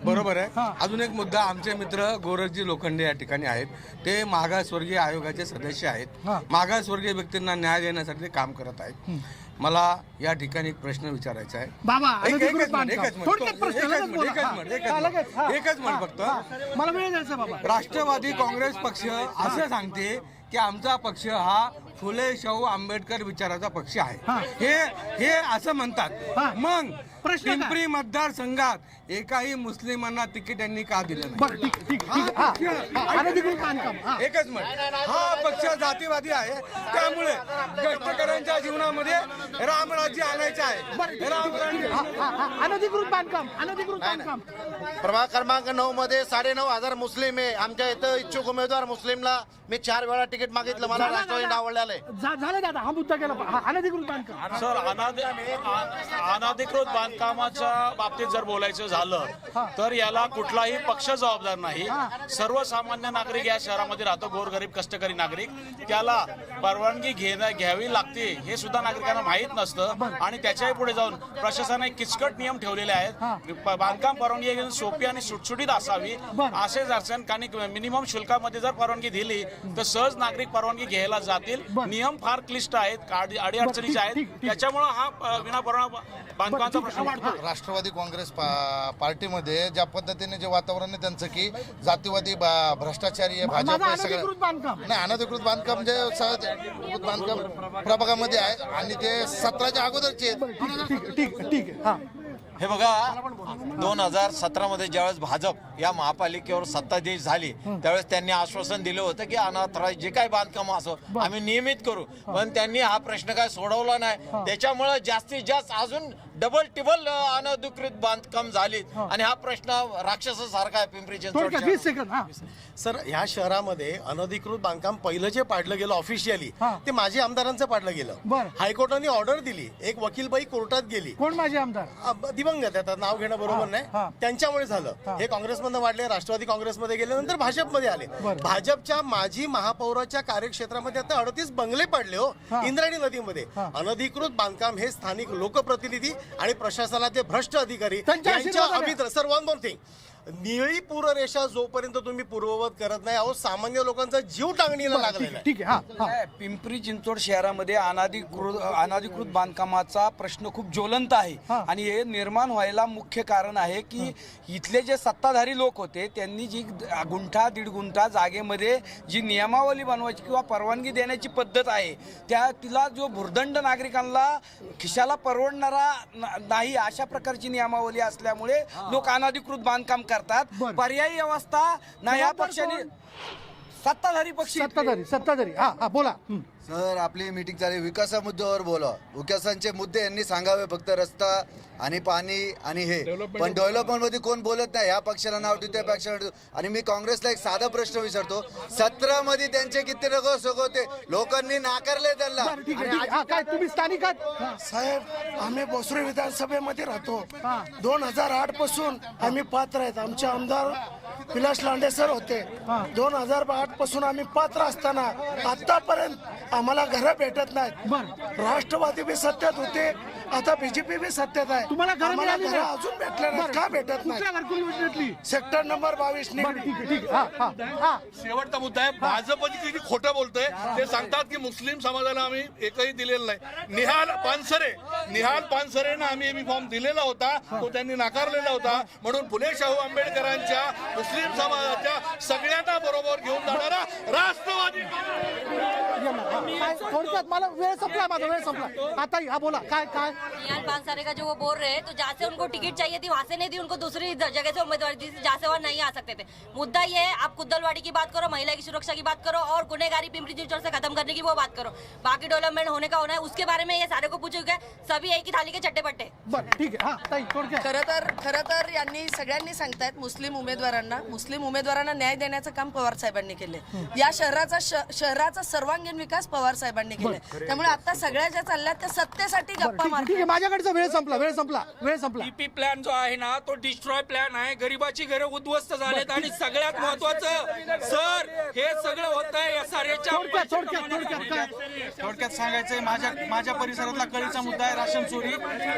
बरोबर आहे. अजून एक मुद्दा, आमचे मित्र गोरखजी लोखंडे या ठिकाणी आहेत. ते मागासवर्गीय आयोगाचे सदस्य आहेत. मागासवर्गीय व्यक्तींना न्याय देण्यासाठी ते काम करत आहेत. मला या ठिकाणी एक प्रश्न विचारायचा आहे बाबा, एकच मिनिट फक्त. मला वेळ द्यायचा बाबा. राष्ट्रवादी काँग्रेस पक्ष असं सांगते की आमचा पक्ष हा फुले शाहू आंबेडकर विचाराचा पक्ष आहे, हे असं म्हणतात. मग पिंपरी मतदारसंघात एकाही मुस्लिमांना तिकीट यांनी का दिलं नाही? एकच मिनिट. हा पक्ष जातीवादी आहे, त्यामुळे कष्टकऱ्यांच्या जीवनामध्ये रामराज्य आणायचं आहे. अनधिकृत बांधकाम, अनधिकृत बांधकाम. प्रभाग क्रमांक 9 मध्ये 9,500 मुस्लिम आहे. आमच्या इथं इच्छुक उमेदवार मुस्लिमला मी 4 वेळा तिकीट मागितलं, मला राष्ट्रवादीने आवडलेलं आहे. झालं दादा, हा मुद्दा केला. अनधिकृत बांधकाम सर, अनधिकृत बांधकामाच्या बाबतीत जर बोलायचं झालं तर याला कुठलाही पक्ष जबाबदार नाही. सर्वसामान्य नागरिक या शहरामध्ये राहतो, गोरगरीब कष्टकरी नागरिक, त्याला परवानगी घ्यावी लागते हे सुद्धा नागरिकांना माहीत नसतं. आणि त्याच्याही पुढे जाऊन प्रशासनाने किचकट नियम ठेवलेले आहेत. बांधकाम परवानगी एकदम सोपी आणि सुटसुटीत असावी असे दर्शनकांनी मिनिमम शुल्कामध्ये जर परवानगी दिली तर सहज नागरिक परवानगी घ्यायला जातील. नियम फार क्लिष्ट आहेत, अडीअडचणीचे आहेत, त्याच्यामुळे हा विनापरवाना बांधकामाचा प्रश्न वाढतो. राष्ट्रवादी काँग्रेस पार्टीमध्ये ज्या पद्धतीने जे वातावरण आहे त्यांचं की जातीवादी भ्रष्टाचारी आहे, भाजप आहे, सगळं नाही. अनधिकृत बांधकाम जे बांधकाम प्रभागामध्ये आहे आणि ते 17च्या अगोदरचे आहेत. ठीक आहे. हे बघा, 2017 मध्ये ज्यावेळेस भाजप या महापालिकेवर सत्ताधीश झाली त्यावेळेस त्यांनी आश्वासन दिलं होतं की अनाथराय जे काही बांधकाम असो आम्ही नियमित करू, पण त्यांनी हा प्रश्न काय सोडवला नाही. त्याच्यामुळे जास्तीत जास्त अजून डबल टिबल अनधिकृत बांधकाम झालीत आणि हा प्रश्न राक्षसासारखा आहे पिंपरी चिंचवड. सर, ह्या शहरामध्ये अनधिकृत बांधकाम पहिलं जे पाडलं गेलं ऑफिशियली ते माजी आमदारांचं पाडलं गेलं. हायकोर्टाने ऑर्डर दिली, एक वकीलबाई कोर्टात गेली. कोण माझे आमदार? दिवंगत आहेत, नाव घेणं बरोबर नाही, त्यांच्यामुळे झालं. हे काँग्रेसमधनं वाढले, राष्ट्रवादी काँग्रेसमध्ये गेले, नंतर भाजपमध्ये आले. भाजपच्या माजी महापौराच्या कार्यक्षेत्रामध्ये आता 38 बंगले पडले हो इंद्रायणी नदीमध्ये. अनधिकृत बांधकाम हे स्थानिक लोकप्रतिनिधी आणि प्रशासनाचे भ्रष्ट अधिकारी यांच्या अभित्र. सर, वन मोर थिंग, निळी पूररेषा जोपर्यंत तुम्ही पूर्ववत करत नाही, अहो सामान्य लोकांचा जीव टांगणीला लागलेला आहे. पिंपरी चिंचवड शहरामध्ये अनधिकृत बांधकामाचा प्रश्न खूप ज्वलंत आहे आणि हे निर्माण व्हायला मुख्य कारण आहे की इथले जे सत्ताधारी लोक होते त्यांनी जी गुंठा 1.5 गुंठा जागेमध्ये जी नियमावली बनवायची किंवा परवानगी देण्याची पद्धत आहे तिला जो भुर्दंड नागरिकांना खिशाला परवडणारा नाही अशा प्रकारची नियमावली असल्यामुळे लोक अनधिकृत बांधकाम करतात. पर्यायी व्यवस्था ना या पक्षाने सत्ताधारी पक्ष सत्ताधारी हा बोला. सर, आपली मीटिंग चालू, विकासा मुद्द्यावर बोला. विकासांचे मुद्दे यांनी सांगावे, फक्त रस्ता आणि पाणी आणि हे, पण डेव्हलपमेंट मध्ये कोण बोलत नाही. या पक्षाला नाव देतो, त्या पक्षाला देतो. आणि मी काँग्रेसला एक साधा प्रश्न विचारतो, 17 मध्ये त्यांचे किती नगरसेवक होते, लोकांनी नाकारले त्यांना. काय तुम्ही स्थानिक आहात? साहेब, आम्ही बोसरे विधानसभेमध्ये राहतो. 2008 पासून आम्ही पात्र आहेत. आमचे आमदार विलास लांडे सर होते. 2008 पासून आम्ही पात्र असताना आतापर्यंत आम्हाला घरं भेटत नाहीत. राष्ट्रवादी बी सत्तेत होते, आता बीजेपी बी सत्तेत आहे. तुम्हाला घरं मिळाली नाही? अजून भेटले नाही. का भेटत नाही? Sector number 22. शेवटचा मुद्दा आहे, भाजपची किती खोटं बोलतंय. ते सांगतात की मुस्लिम समाजाला आम्ही एकही दिलेलं नाही. निहाल पानसरेनं आम्ही एबी फॉर्म दिलेला होता, तो त्यांनी नाकारलेला होता. म्हणून फुले शाहू आंबेडकरांच्या मुस्लिम समाजाच्या सगळ्यांना बरोबर घेऊन जाणारा राष्ट्रवादी. थोडक्यात मला वेळ संपला, माझा वेळ संपला. आता हा बोला, काय निहाल पानसरे का जो वो बोल रहे हैं, तो जहाँ से उनको टिकट चाहिए थी वहाँ से नहीं दी, उनको दूसरी जगह से उम्मीदवारी दी, जहाँ से वो नहीं आ सकते थे. मुद्दा ये है, आप कुद्दलवाड़ी की बात करो, महिला की सुरक्षा की बात करो और गुनेगारी पिंपरी चिंचवड से खत्म करने की वो बात करो. बाकी डेवलपमेंट होने का होना है, उसके बारे में ये सारे को पूछो क्या, सभी एक ही थाली के चट्टे पट्टे. ठीक आहे. खरं तर यांनी सगळ्यांनी सांगतायत मुस्लिम उमेदवारांना न्याय देण्याचं काम पवार साहेबांनी केले. या शहराचा सर्वांगीण विकास पवार साहेबांनी केले. त्यामुळे आता सगळ्या ज्या चालल्यात त्या सत्तेसाठी गप्पा मारतात. माझ्याकडचा वेळ संपला. ईपी प्लॅन जो आहे ना तो डिस्ट्रॉय प्लॅन आहे. गरिबाची घरं उद्ध्वस्त झालेत आणि सगळ्यात महत्वाचं सर हे सगळं होतंय थोडक्यात सांगायचंय, माझ्या परिसरातला कळीचा मुद्दा आहे. राशन चोरी,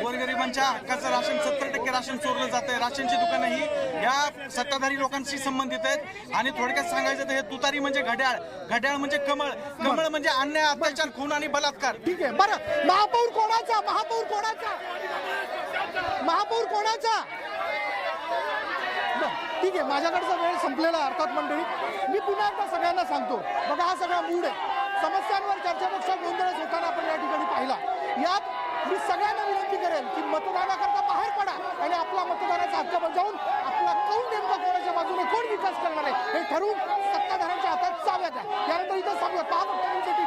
गोरगरिबांच्या हक्काचं राशन 70% राशन चोरलं जात आहे. राशनची दुकानं ही या सत्ताधारी लोकांशी संबंधित आहेत. आणि थोडक्यात सांगायचं तर हे तुतारी म्हणजे घड्याळ, घड्याळ म्हणजे कमळ, कमळ म्हणजे अन्याय, अत्याचार, खून आणि बलात्कार. ठीक आहे. बरं, महापौर कोणाचा? महापौर कोणाचा? महापौर कोणाचा? ठीक आहे, माझ्याकडचा वेळ संपलेला अर्थात मंडळी. मी पुन्हा एकदा सगळ्यांना सांगतो, बघा हा सगळा मूड आहे. समस्यांवर चर्चेपेक्षा गोंधळच होताना आपण या ठिकाणी पाहिला. यात मी सगळ्यांना विनंती करेन की मतदानाकरता बाहेर पडा आणि आपला मतदानाचा हक्क बजावून आपला कौल नेमका कोणाच्या बाजूने, कोण विकास करणार आहे हे ठरवून सत्ताधाऱ्यांच्या हातात चाव्या द्या. यानंतर इथं सांगूया 5 ऑक्टोबरसाठी